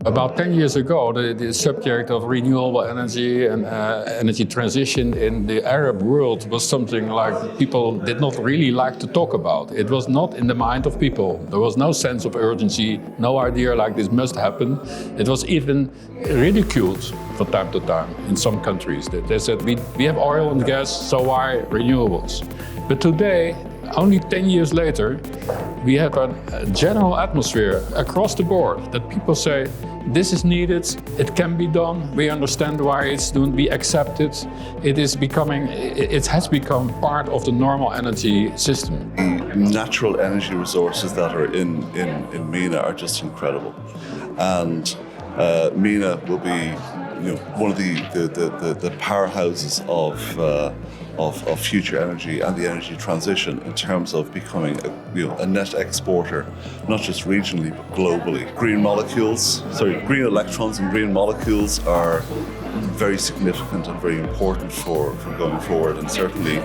About 10 years ago, the subject of renewable energy and energy transition in the Arab world was something like people did not really like to talk about. It was not in the mind of people. There was no sense of urgency, no idea like this must happen. It was even ridiculed from time to time in some countries. They said, we have oil and gas, so why renewables? But today, only 10 years later, we have a general atmosphere across the board that people say, this is needed, it can be done, we understand why it's to be accepted. It has become part of the normal energy system. The natural energy resources that are in MENA are just incredible. And MENA will be one of the powerhouses of future energy and the energy transition in terms of becoming a net exporter, not just regionally but globally. Green electrons and green molecules are very significant and very important for going forward. And certainly,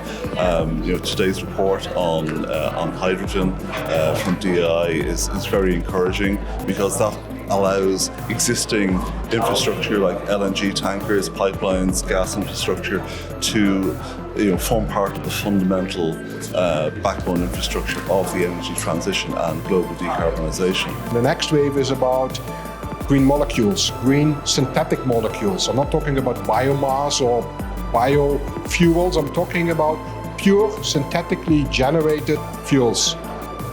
today's report on hydrogen from Dii is very encouraging, because that allows existing infrastructure like LNG tankers, pipelines, gas infrastructure to form part of the fundamental backbone infrastructure of the energy transition and global decarbonisation. The next wave is about green molecules, green synthetic molecules. I'm not talking about biomass or biofuels, I'm talking about pure synthetically generated fuels.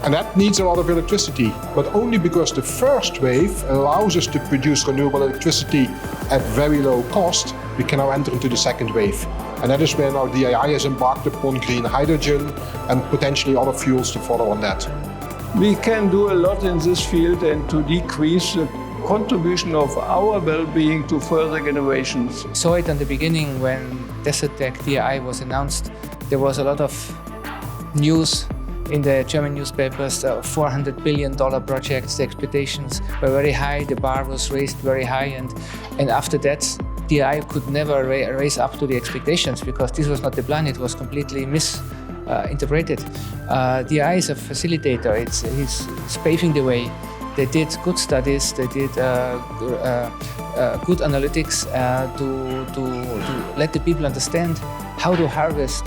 And that needs a lot of electricity, but only because the first wave allows us to produce renewable electricity at very low cost, we can now enter into the second wave. And that is where now Dii has embarked upon green hydrogen and potentially other fuels to follow on that. We can do a lot in this field, and to decrease the contribution of our well-being to further generations. Saw it in the beginning when Desertec Dii was announced. There was a lot of news in the German newspapers, $400 billion projects. The expectations were very high, the bar was raised very high, and after that Dii could never raise up to the expectations, because this was not the plan, it was completely misinterpreted. Dii is a facilitator, it's paving the way. They did good studies, they did good analytics to let the people understand how to harvest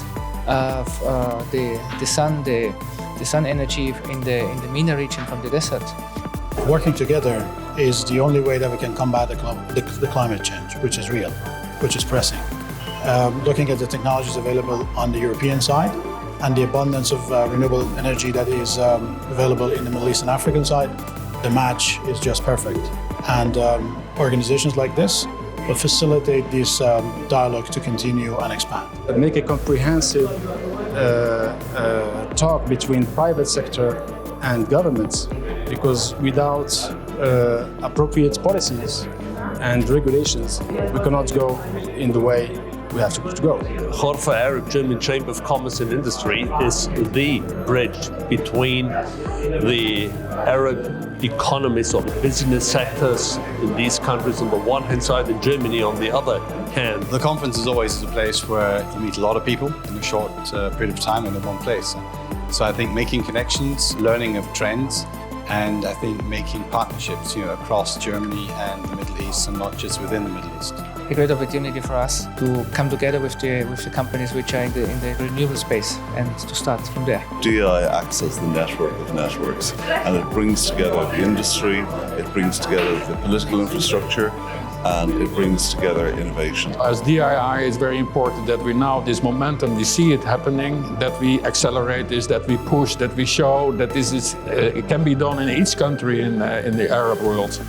the sun energy in the MENA region from the desert. Working together is the only way that we can combat the climate change, which is real, which is pressing. Looking at the technologies available on the European side and the abundance of renewable energy that is available in the Middle East and African side, the match is just perfect. And organizations like this will facilitate this dialogue to continue and expand. Make a comprehensive talk between private sector and governments, because without appropriate policies and regulations, we cannot go in the way we have to go. Jorfa Arab German Chamber of Commerce and Industry is the bridge between the Arab economies or business sectors in these countries on the one hand side and Germany on the other hand. The conference is always a place where you meet a lot of people in a short period of time and in one place. So I think making connections, learning of trends, and I think making partnerships across Germany and the Middle East and not just within the Middle East. A great opportunity for us to come together with the companies which are in the renewable space and to start from there. Dii acts as the network of networks, and it brings together the industry, it brings together the political infrastructure, and it brings together innovation. As Dii, it's very important that we now, this momentum, we see it happening, that we accelerate this, that we push, that we show that this is, it can be done in each country in the Arab world.